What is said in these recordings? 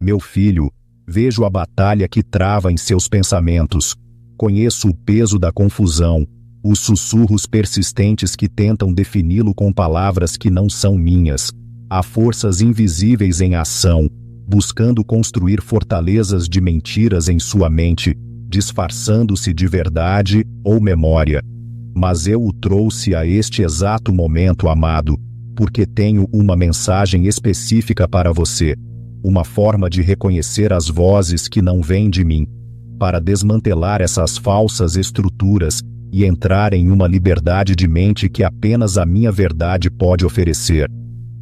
Meu filho, vejo a batalha que trava em seus pensamentos. Conheço o peso da confusão, os sussurros persistentes que tentam defini-lo com palavras que não são minhas. Há forças invisíveis em ação, buscando construir fortalezas de mentiras em sua mente, disfarçando-se de verdade ou memória. Mas eu o trouxe a este exato momento, amado, porque tenho uma mensagem específica para você, uma forma de reconhecer as vozes que não vêm de mim, para desmantelar essas falsas estruturas e entrar em uma liberdade de mente que apenas a minha verdade pode oferecer.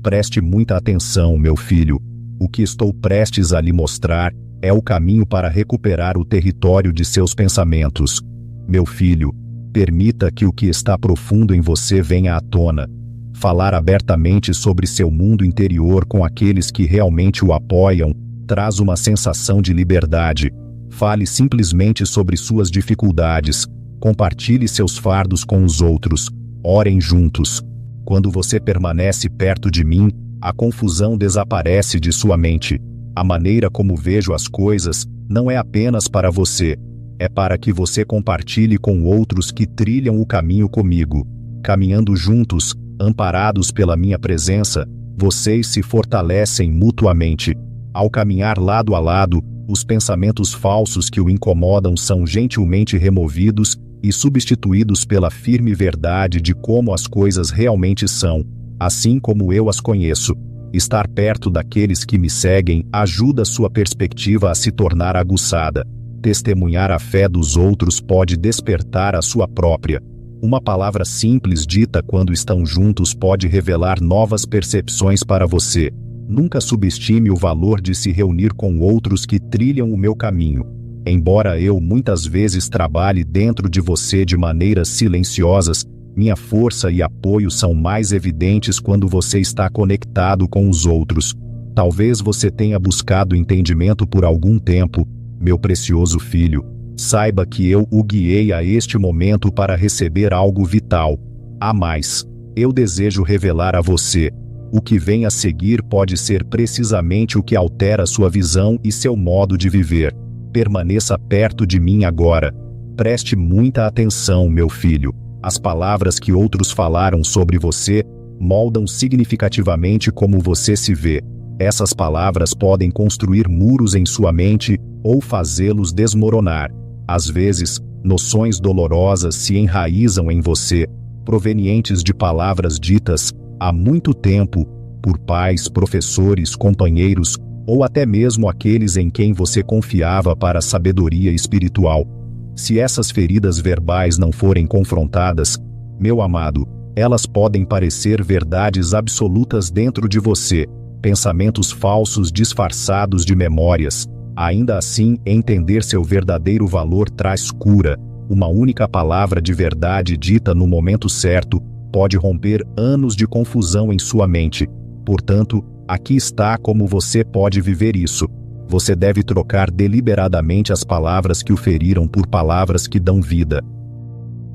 Preste muita atenção, meu filho. O que estou prestes a lhe mostrar é o caminho para recuperar o território de seus pensamentos. Meu filho, permita que o que está profundo em você venha à tona. Falar abertamente sobre seu mundo interior com aqueles que realmente o apoiam traz uma sensação de liberdade. Fale simplesmente sobre suas dificuldades. Compartilhe seus fardos com os outros. Orem juntos. Quando você permanece perto de mim, a confusão desaparece de sua mente. A maneira como vejo as coisas não é apenas para você. É para que você compartilhe com outros que trilham o caminho comigo. Caminhando juntos, amparados pela minha presença, vocês se fortalecem mutuamente. Ao caminhar lado a lado, os pensamentos falsos que o incomodam são gentilmente removidos e substituídos pela firme verdade de como as coisas realmente são, assim como eu as conheço. Estar perto daqueles que me seguem ajuda sua perspectiva a se tornar aguçada. Testemunhar a fé dos outros pode despertar a sua própria. Uma palavra simples dita quando estão juntos pode revelar novas percepções para você. Nunca subestime o valor de se reunir com outros que trilham o meu caminho. Embora eu muitas vezes trabalhe dentro de você de maneiras silenciosas, minha força e apoio são mais evidentes quando você está conectado com os outros. Talvez você tenha buscado entendimento por algum tempo, meu precioso filho. Saiba que eu o guiei a este momento para receber algo vital. A mais, eu desejo revelar a você. O que vem a seguir pode ser precisamente o que altera sua visão e seu modo de viver. Permaneça perto de mim agora. Preste muita atenção, meu filho. As palavras que outros falaram sobre você moldam significativamente como você se vê. Essas palavras podem construir muros em sua mente ou fazê-los desmoronar. Às vezes, noções dolorosas se enraizam em você, provenientes de palavras ditas há muito tempo por pais, professores, companheiros ou até mesmo aqueles em quem você confiava para a sabedoria espiritual. Se essas feridas verbais não forem confrontadas, meu amado, elas podem parecer verdades absolutas dentro de você, pensamentos falsos disfarçados de memórias. Ainda assim, entender seu verdadeiro valor traz cura. Uma única palavra de verdade dita no momento certo pode romper anos de confusão em sua mente. Portanto, aqui está como você pode viver isso. Você deve trocar deliberadamente as palavras que o feriram por palavras que dão vida.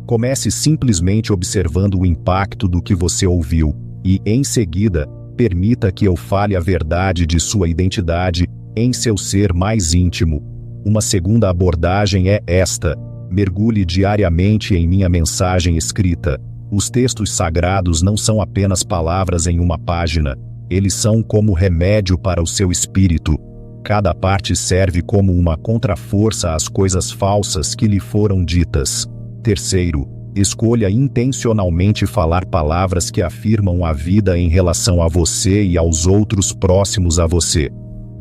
Comece simplesmente observando o impacto do que você ouviu e, em seguida, permita que eu fale a verdade de sua identidade em seu ser mais íntimo. Uma segunda abordagem é esta: mergulhe diariamente em minha mensagem escrita. Os textos sagrados não são apenas palavras em uma página, eles são como remédio para o seu espírito. Cada parte serve como uma contraforça às coisas falsas que lhe foram ditas. Terceiro, escolha intencionalmente falar palavras que afirmam a vida em relação a você e aos outros próximos a você.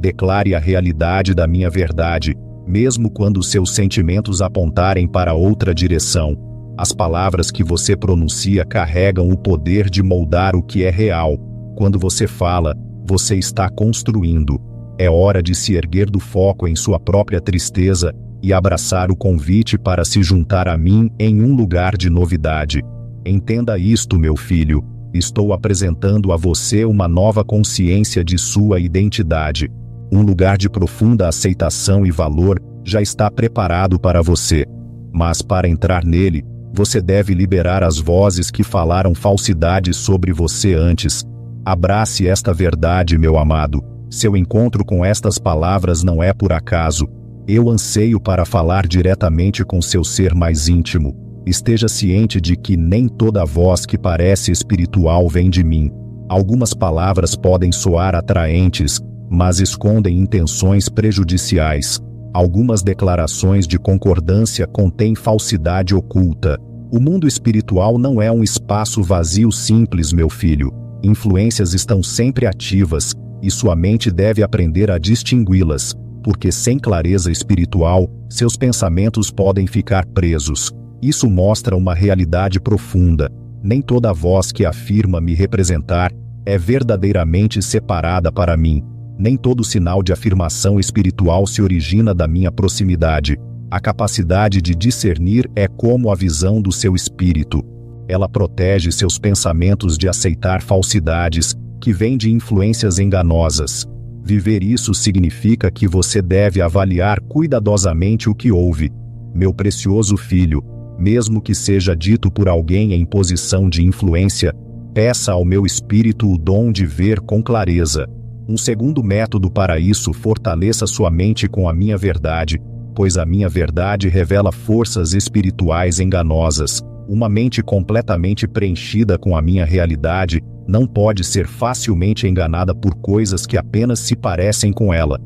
Declare a realidade da minha verdade, mesmo quando seus sentimentos apontarem para outra direção. As palavras que você pronuncia carregam o poder de moldar o que é real. Quando você fala, você está construindo. É hora de se erguer do foco em sua própria tristeza e abraçar o convite para se juntar a mim em um lugar de novidade. Entenda isto, meu filho. Estou apresentando a você uma nova consciência de sua identidade. Um lugar de profunda aceitação e valor já está preparado para você. Mas para entrar nele, você deve liberar as vozes que falaram falsidades sobre você antes. Abrace esta verdade, meu amado. Seu encontro com estas palavras não é por acaso. Eu anseio para falar diretamente com seu ser mais íntimo. Esteja ciente de que nem toda voz que parece espiritual vem de mim. Algumas palavras podem soar atraentes, mas escondem intenções prejudiciais. Algumas declarações de concordância contêm falsidade oculta. O mundo espiritual não é um espaço vazio simples, meu filho. Influências estão sempre ativas, e sua mente deve aprender a distingui-las, porque sem clareza espiritual, seus pensamentos podem ficar presos. Isso mostra uma realidade profunda. Nem toda voz que afirma me representar é verdadeiramente separada para mim. Nem todo sinal de afirmação espiritual se origina da minha proximidade. A capacidade de discernir é como a visão do seu espírito. Ela protege seus pensamentos de aceitar falsidades que vêm de influências enganosas. Viver isso significa que você deve avaliar cuidadosamente o que ouve. Meu precioso filho, mesmo que seja dito por alguém em posição de influência, peça ao meu espírito o dom de ver com clareza. Um segundo método para isso: fortaleça sua mente com a minha verdade, pois a minha verdade revela forças espirituais enganosas. Uma mente completamente preenchida com a minha realidade não pode ser facilmente enganada por coisas que apenas se parecem com ela.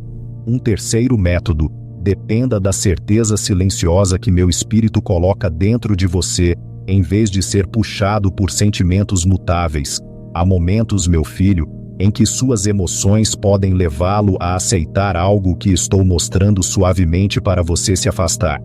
Um terceiro método: dependa da certeza silenciosa que meu espírito coloca dentro de você, em vez de ser puxado por sentimentos mutáveis. Há momentos, meu filho, em que suas emoções podem levá-lo a aceitar algo que estou mostrando suavemente para você se afastar.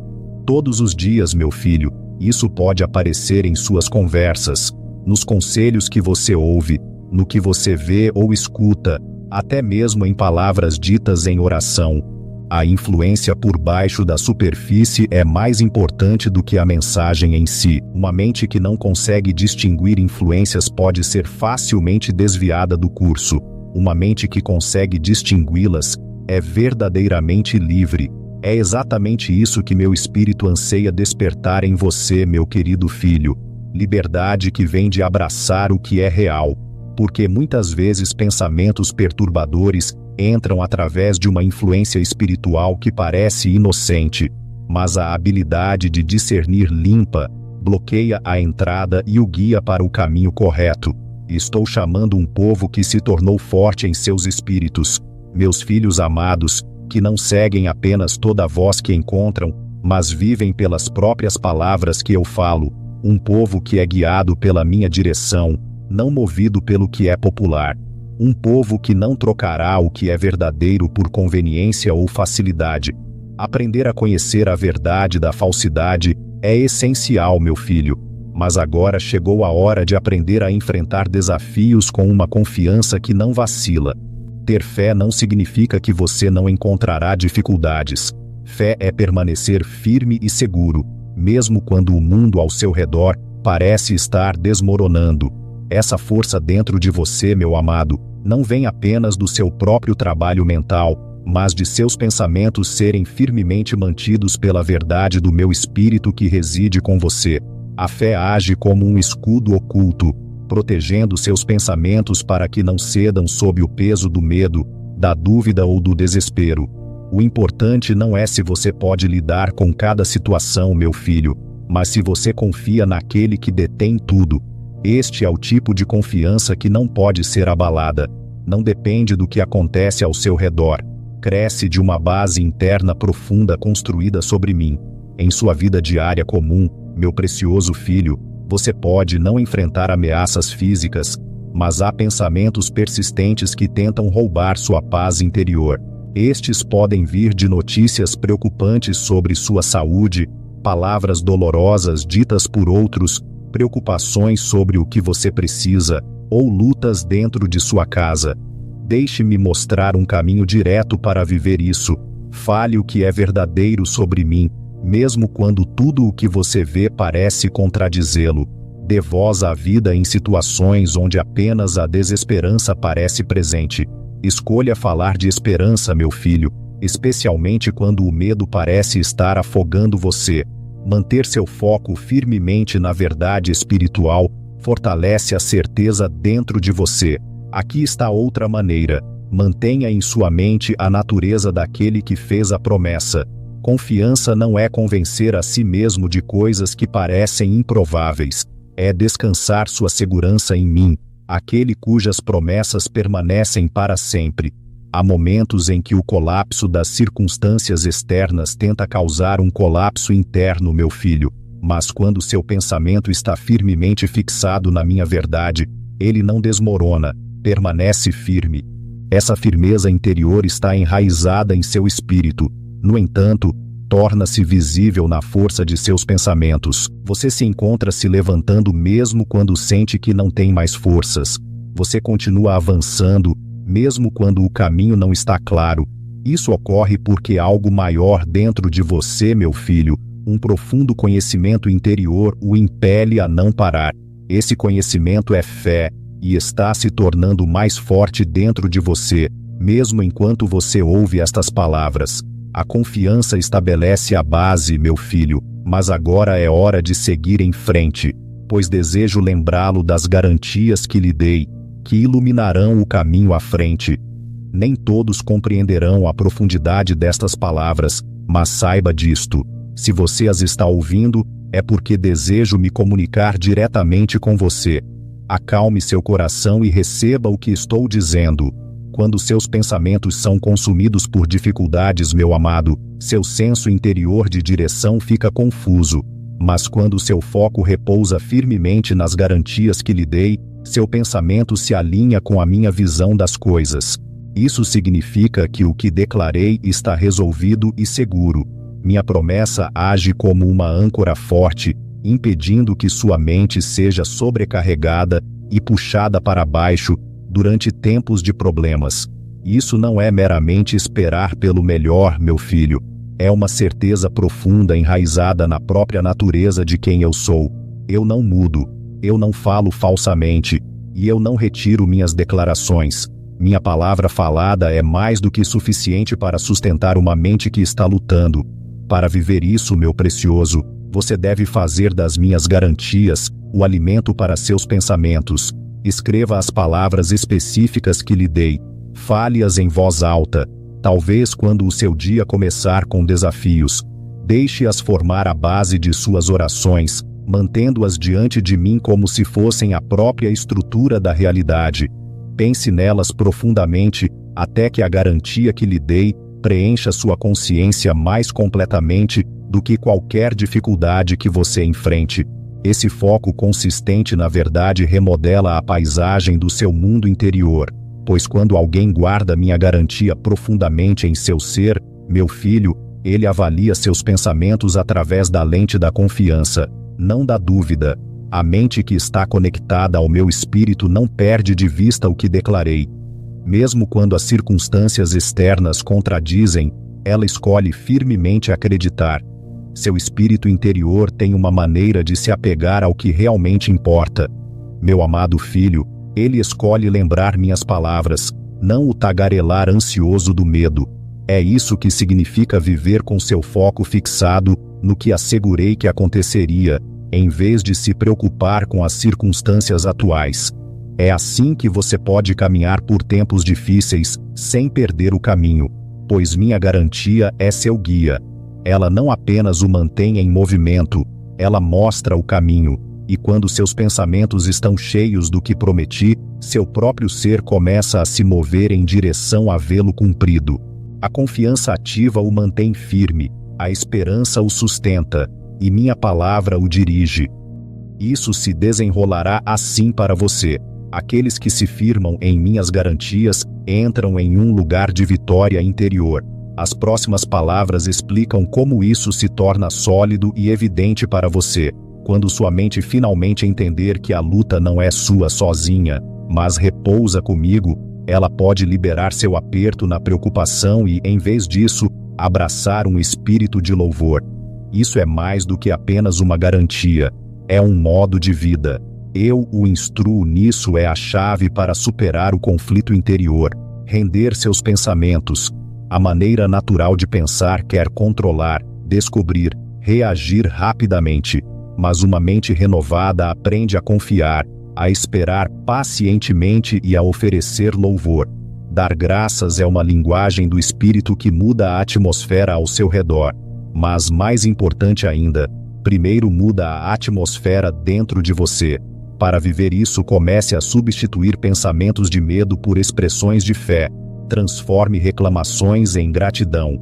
Todos os dias, meu filho, isso pode aparecer em suas conversas, nos conselhos que você ouve, no que você vê ou escuta, até mesmo em palavras ditas em oração. A influência por baixo da superfície é mais importante do que a mensagem em si. Uma mente que não consegue distinguir influências pode ser facilmente desviada do curso. Uma mente que consegue distingui-las é verdadeiramente livre. É exatamente isso que meu espírito anseia despertar em você, meu querido filho. Liberdade que vem de abraçar o que é real. Porque muitas vezes pensamentos perturbadores entram através de uma influência espiritual que parece inocente, mas a habilidade de discernir limpa, bloqueia a entrada e o guia para o caminho correto. Estou chamando um povo que se tornou forte em seus espíritos, meus filhos amados, que não seguem apenas toda voz que encontram, mas vivem pelas próprias palavras que eu falo, um povo que é guiado pela minha direção, não movido pelo que é popular. Um povo que não trocará o que é verdadeiro por conveniência ou facilidade. Aprender a conhecer a verdade da falsidade é essencial, meu filho, mas agora chegou a hora de aprender a enfrentar desafios com uma confiança que não vacila. Ter fé não significa que você não encontrará dificuldades. Fé é permanecer firme e seguro, mesmo quando o mundo ao seu redor parece estar desmoronando. Essa força dentro de você, meu amado, não vem apenas do seu próprio trabalho mental, mas de seus pensamentos serem firmemente mantidos pela verdade do meu espírito que reside com você. A fé age como um escudo oculto, protegendo seus pensamentos para que não cedam sob o peso do medo, da dúvida ou do desespero. O importante não é se você pode lidar com cada situação, meu filho, mas se você confia naquele que detém tudo. Este é o tipo de confiança que não pode ser abalada. Não depende do que acontece ao seu redor. Cresce de uma base interna profunda construída sobre mim. Em sua vida diária comum, meu precioso filho, você pode não enfrentar ameaças físicas, mas há pensamentos persistentes que tentam roubar sua paz interior. Estes podem vir de notícias preocupantes sobre sua saúde, palavras dolorosas ditas por outros, preocupações sobre o que você precisa, ou lutas dentro de sua casa. Deixe-me mostrar um caminho direto para viver isso. Fale o que é verdadeiro sobre mim, mesmo quando tudo o que você vê parece contradizê-lo. Dê voz à vida em situações onde apenas a desesperança parece presente. Escolha falar de esperança, meu filho, especialmente quando o medo parece estar afogando você. Manter seu foco firmemente na verdade espiritual fortalece a certeza dentro de você. Aqui está outra maneira. Mantenha em sua mente a natureza daquele que fez a promessa. Confiança não é convencer a si mesmo de coisas que parecem improváveis. É descansar sua segurança em mim, aquele cujas promessas permanecem para sempre. Há momentos em que o colapso das circunstâncias externas tenta causar um colapso interno, meu filho, mas quando seu pensamento está firmemente fixado na minha verdade, ele não desmorona, permanece firme. Essa firmeza interior está enraizada em seu espírito. No entanto, torna-se visível na força de seus pensamentos. Você se encontra se levantando mesmo quando sente que não tem mais forças. Você continua avançando, mesmo quando o caminho não está claro. Isso ocorre porque algo maior dentro de você, meu filho, um profundo conhecimento interior, o impele a não parar. Esse conhecimento é fé, e está se tornando mais forte dentro de você, mesmo enquanto você ouve estas palavras. A confiança estabelece a base, meu filho, mas agora é hora de seguir em frente, pois desejo lembrá-lo das garantias que lhe dei, que iluminarão o caminho à frente. Nem todos compreenderão a profundidade destas palavras, mas saiba disto: se você as está ouvindo, é porque desejo me comunicar diretamente com você. Acalme seu coração e receba o que estou dizendo. Quando seus pensamentos são consumidos por dificuldades, meu amado, seu senso interior de direção fica confuso. Mas quando seu foco repousa firmemente nas garantias que lhe dei, seu pensamento se alinha com a minha visão das coisas. Isso significa que o que declarei está resolvido e seguro. Minha promessa age como uma âncora forte, impedindo que sua mente seja sobrecarregada e puxada para baixo durante tempos de problemas. Isso não é meramente esperar pelo melhor, meu filho. É uma certeza profunda enraizada na própria natureza de quem eu sou. Eu não mudo, eu não falo falsamente, e eu não retiro minhas declarações. Minha palavra falada é mais do que suficiente para sustentar uma mente que está lutando. Para viver isso, meu precioso, você deve fazer das minhas garantias o alimento para seus pensamentos. Escreva as palavras específicas que lhe dei. Fale-as em voz alta, talvez quando o seu dia começar com desafios. Deixe-as formar a base de suas orações, mantendo-as diante de mim como se fossem a própria estrutura da realidade. Pense nelas profundamente, até que a garantia que lhe dei preencha sua consciência mais completamente do que qualquer dificuldade que você enfrente. Esse foco consistente na verdade remodela a paisagem do seu mundo interior, pois quando alguém guarda minha garantia profundamente em seu ser, meu filho, ele avalia seus pensamentos através da lente da confiança, não da dúvida. A mente que está conectada ao meu espírito não perde de vista o que declarei. Mesmo quando as circunstâncias externas contradizem, ela escolhe firmemente acreditar. Seu espírito interior tem uma maneira de se apegar ao que realmente importa. Meu amado filho, ele escolhe lembrar minhas palavras, não o tagarelar ansioso do medo. É isso que significa viver com seu foco fixado no que assegurei que aconteceria, em vez de se preocupar com as circunstâncias atuais. É assim que você pode caminhar por tempos difíceis, sem perder o caminho, pois minha garantia é seu guia. Ela não apenas o mantém em movimento, ela mostra o caminho, e quando seus pensamentos estão cheios do que prometi, seu próprio ser começa a se mover em direção a vê-lo cumprido. A confiança ativa o mantém firme, a esperança o sustenta, e minha palavra o dirige. Isso se desenrolará assim para você. Aqueles que se firmam em minhas garantias entram em um lugar de vitória interior. As próximas palavras explicam como isso se torna sólido e evidente para você. Quando sua mente finalmente entender que a luta não é sua sozinha, mas repousa comigo, ela pode liberar seu aperto na preocupação e, em vez disso, abraçar um espírito de louvor. Isso é mais do que apenas uma garantia. É um modo de vida. Eu o instruo nisso, é a chave para superar o conflito interior, render seus pensamentos. A maneira natural de pensar quer controlar, descobrir, reagir rapidamente. Mas uma mente renovada aprende a confiar, a esperar pacientemente e a oferecer louvor. Dar graças é uma linguagem do espírito que muda a atmosfera ao seu redor. Mas mais importante ainda, primeiro muda a atmosfera dentro de você. Para viver isso, comece a substituir pensamentos de medo por expressões de fé. Transforme reclamações em gratidão.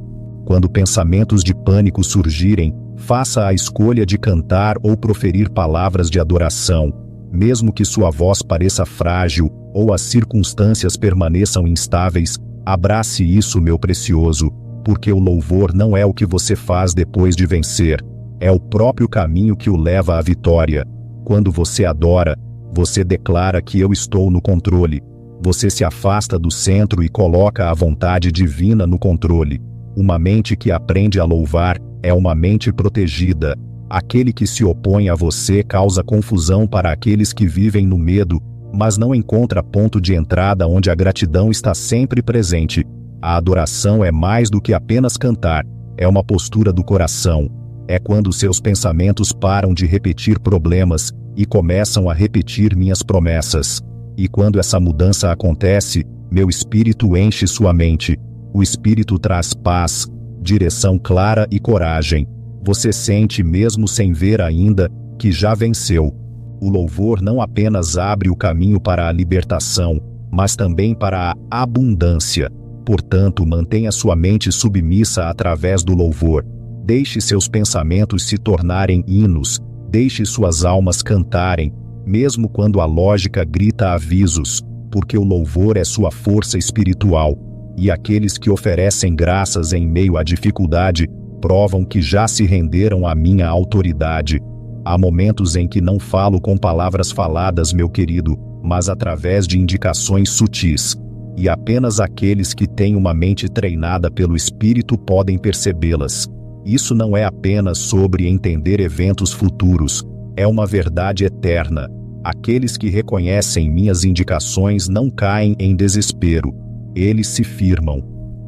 Quando pensamentos de pânico surgirem, faça a escolha de cantar ou proferir palavras de adoração. Mesmo que sua voz pareça frágil ou as circunstâncias permaneçam instáveis, abrace isso, meu precioso, porque o louvor não é o que você faz depois de vencer, é o próprio caminho que o leva à vitória. Quando você adora, você declara que eu estou no controle. Você se afasta do centro e coloca a vontade divina no controle. Uma mente que aprende a louvar é uma mente protegida. Aquele que se opõe a você causa confusão para aqueles que vivem no medo, mas não encontra ponto de entrada onde a gratidão está sempre presente. A adoração é mais do que apenas cantar, é uma postura do coração. É quando seus pensamentos param de repetir problemas e começam a repetir minhas promessas. E quando essa mudança acontece, meu espírito enche sua mente. O espírito traz paz, direção clara e coragem. Você sente, mesmo sem ver ainda, que já venceu. O louvor não apenas abre o caminho para a libertação, mas também para a abundância. Portanto, mantenha sua mente submissa através do louvor. Deixe seus pensamentos se tornarem hinos. Deixe suas almas cantarem, mesmo quando a lógica grita avisos, porque o louvor é sua força espiritual. E aqueles que oferecem graças em meio à dificuldade provam que já se renderam à minha autoridade. Há momentos em que não falo com palavras faladas, meu querido, mas através de indicações sutis. E apenas aqueles que têm uma mente treinada pelo Espírito podem percebê-las. Isso não é apenas sobre entender eventos futuros, é uma verdade eterna. Aqueles que reconhecem minhas indicações não caem em desespero. Eles se firmam.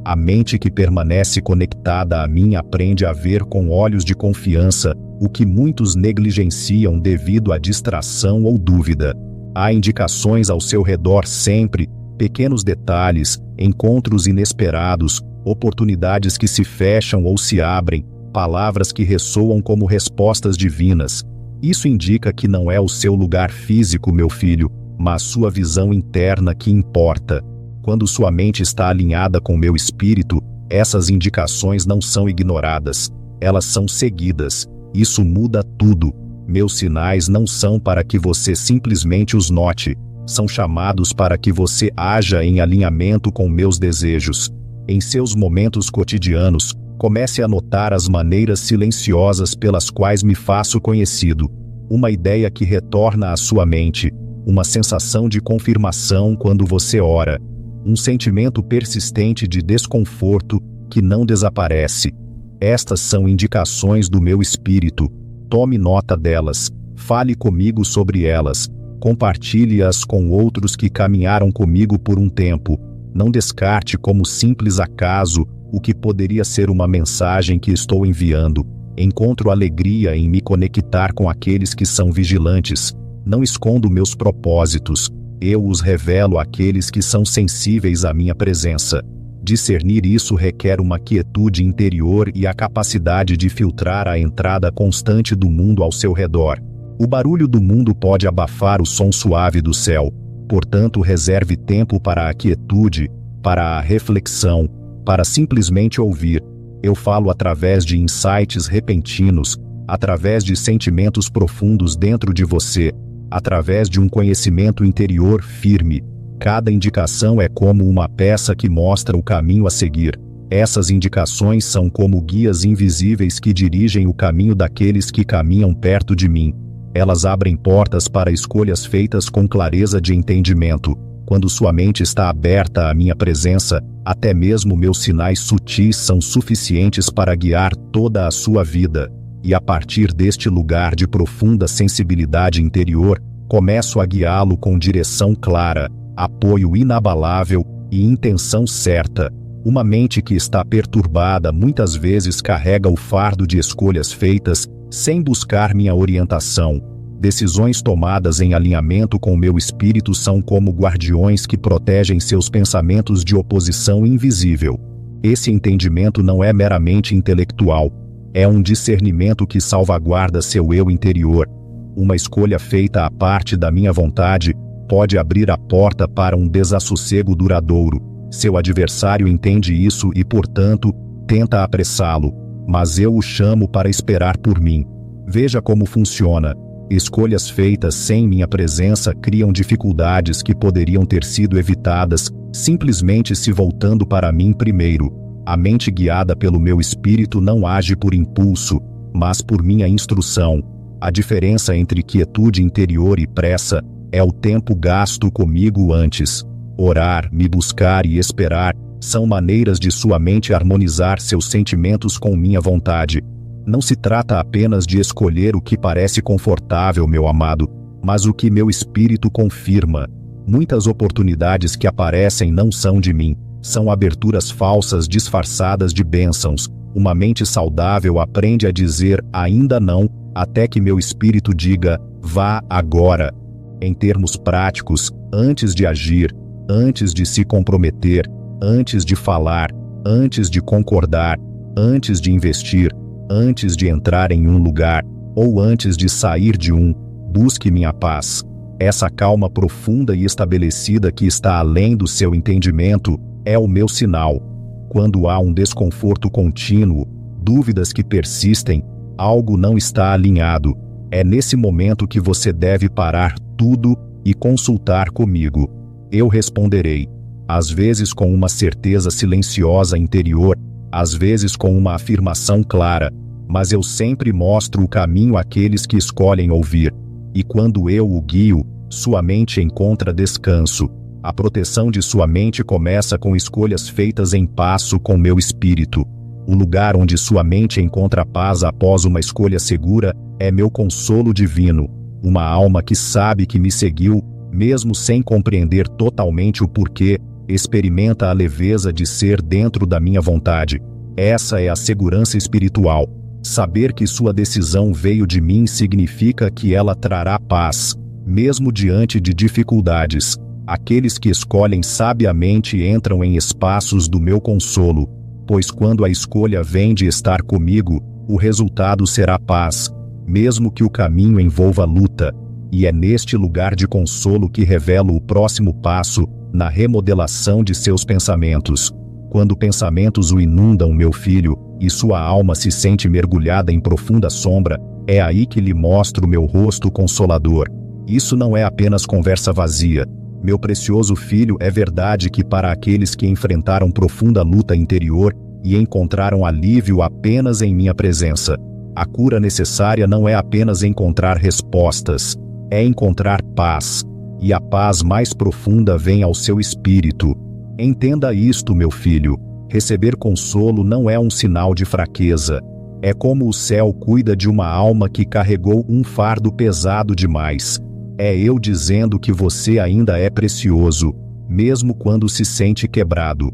A mente que permanece conectada a mim aprende a ver com olhos de confiança o que muitos negligenciam devido à distração ou dúvida. Há indicações ao seu redor sempre, pequenos detalhes, encontros inesperados, oportunidades que se fecham ou se abrem, palavras que ressoam como respostas divinas. Isso indica que não é o seu lugar físico, meu filho, mas sua visão interna que importa. Quando sua mente está alinhada com meu espírito, essas indicações não são ignoradas, elas são seguidas. Isso muda tudo. Meus sinais não são para que você simplesmente os note, são chamados para que você haja em alinhamento com meus desejos. Em seus momentos cotidianos, comece a notar as maneiras silenciosas pelas quais me faço conhecido. Uma ideia que retorna à sua mente, uma sensação de confirmação quando você ora, um sentimento persistente de desconforto que não desaparece. Estas são indicações do meu espírito. Tome nota delas, fale comigo sobre elas, compartilhe-as com outros que caminharam comigo por um tempo. Não descarte como simples acaso o que poderia ser uma mensagem que estou enviando. Encontro alegria em me conectar com aqueles que são vigilantes. Não escondo meus propósitos. Eu os revelo àqueles que são sensíveis à minha presença. Discernir isso requer uma quietude interior e a capacidade de filtrar a entrada constante do mundo ao seu redor. O barulho do mundo pode abafar o som suave do céu. Portanto, reserve tempo para a quietude, para a reflexão, para simplesmente ouvir. Eu falo através de insights repentinos, através de sentimentos profundos dentro de você, através de um conhecimento interior firme. Cada indicação é como uma peça que mostra o caminho a seguir. Essas indicações são como guias invisíveis que dirigem o caminho daqueles que caminham perto de mim. Elas abrem portas para escolhas feitas com clareza de entendimento. Quando sua mente está aberta à minha presença, até mesmo meus sinais sutis são suficientes para guiar toda a sua vida. E a partir deste lugar de profunda sensibilidade interior, começo a guiá-lo com direção clara, apoio inabalável e intenção certa. Uma mente que está perturbada muitas vezes carrega o fardo de escolhas feitas sem buscar minha orientação. Decisões tomadas em alinhamento com meu espírito são como guardiões que protegem seus pensamentos de oposição invisível. Esse entendimento não é meramente intelectual, é um discernimento que salvaguarda seu eu interior. Uma escolha feita à parte da minha vontade pode abrir a porta para um desassossego duradouro. Seu adversário entende isso e, portanto, tenta apressá-lo, mas eu o chamo para esperar por mim. Veja como funciona. Escolhas feitas sem minha presença criam dificuldades que poderiam ter sido evitadas simplesmente se voltando para mim primeiro. A mente guiada pelo meu espírito não age por impulso, mas por minha instrução. A diferença entre quietude interior e pressa é o tempo gasto comigo antes. Orar, me buscar e esperar são maneiras de sua mente harmonizar seus sentimentos com minha vontade. Não se trata apenas de escolher o que parece confortável, meu amado, mas o que meu espírito confirma. Muitas oportunidades que aparecem não são de mim, são aberturas falsas disfarçadas de bênçãos. Uma mente saudável aprende a dizer ainda não, até que meu espírito diga vá agora. Em termos práticos, antes de agir, antes de se comprometer, antes de falar, antes de concordar, antes de investir, antes de entrar em um lugar, ou antes de sair de um, busque minha paz. Essa calma profunda e estabelecida que está além do seu entendimento é o meu sinal. Quando há um desconforto contínuo, dúvidas que persistem, algo não está alinhado. É nesse momento que você deve parar tudo e consultar comigo. Eu responderei, às vezes com uma certeza silenciosa interior, às vezes com uma afirmação clara, mas eu sempre mostro o caminho àqueles que escolhem ouvir. E quando eu o guio, sua mente encontra descanso. A proteção de sua mente começa com escolhas feitas em passo com meu espírito. O lugar onde sua mente encontra paz após uma escolha segura é meu consolo divino. Uma alma que sabe que me seguiu, mesmo sem compreender totalmente o porquê, experimenta a leveza de ser dentro da minha vontade. Essa é a segurança espiritual. Saber que sua decisão veio de mim significa que ela trará paz, mesmo diante de dificuldades. Aqueles que escolhem sabiamente entram em espaços do meu consolo, pois quando a escolha vem de estar comigo, o resultado será paz, mesmo que o caminho envolva luta. E é neste lugar de consolo que revelo o próximo passo na remodelação de seus pensamentos. Quando pensamentos o inundam, meu filho, e sua alma se sente mergulhada em profunda sombra, é aí que lhe mostro meu rosto consolador. Isso não é apenas conversa vazia. Meu precioso filho, é verdade que para aqueles que enfrentaram profunda luta interior e encontraram alívio apenas em minha presença, a cura necessária não é apenas encontrar respostas, é encontrar paz. E a paz mais profunda vem ao seu espírito. Entenda isto, meu filho. Receber consolo não é um sinal de fraqueza. É como o céu cuida de uma alma que carregou um fardo pesado demais. É eu dizendo que você ainda é precioso, mesmo quando se sente quebrado.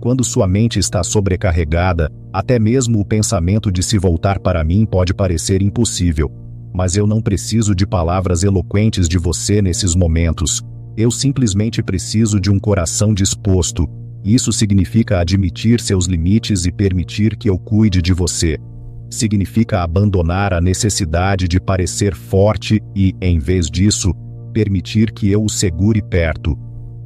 Quando sua mente está sobrecarregada, até mesmo o pensamento de se voltar para mim pode parecer impossível. Mas eu não preciso de palavras eloquentes de você nesses momentos. Eu simplesmente preciso de um coração disposto. Isso significa admitir seus limites e permitir que eu cuide de você. Significa abandonar a necessidade de parecer forte e, em vez disso, permitir que eu o segure perto.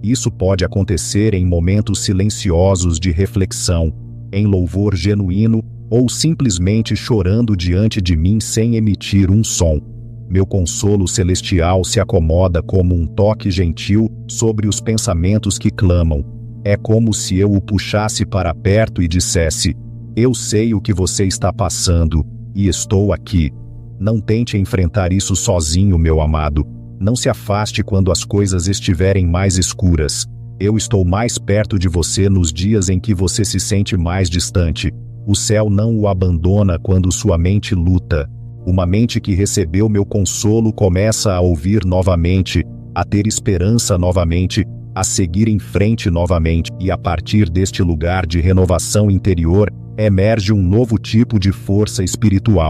Isso pode acontecer em momentos silenciosos de reflexão, em louvor genuíno ou simplesmente chorando diante de mim sem emitir um som. Meu consolo celestial se acomoda como um toque gentil sobre os pensamentos que clamam. É como se eu o puxasse para perto e dissesse: eu sei o que você está passando, e estou aqui. Não tente enfrentar isso sozinho, meu amado. Não se afaste quando as coisas estiverem mais escuras. Eu estou mais perto de você nos dias em que você se sente mais distante. O céu não o abandona quando sua mente luta. Uma mente que recebeu meu consolo começa a ouvir novamente, a ter esperança novamente, a seguir em frente novamente, e a partir deste lugar de renovação interior, emerge um novo tipo de força espiritual.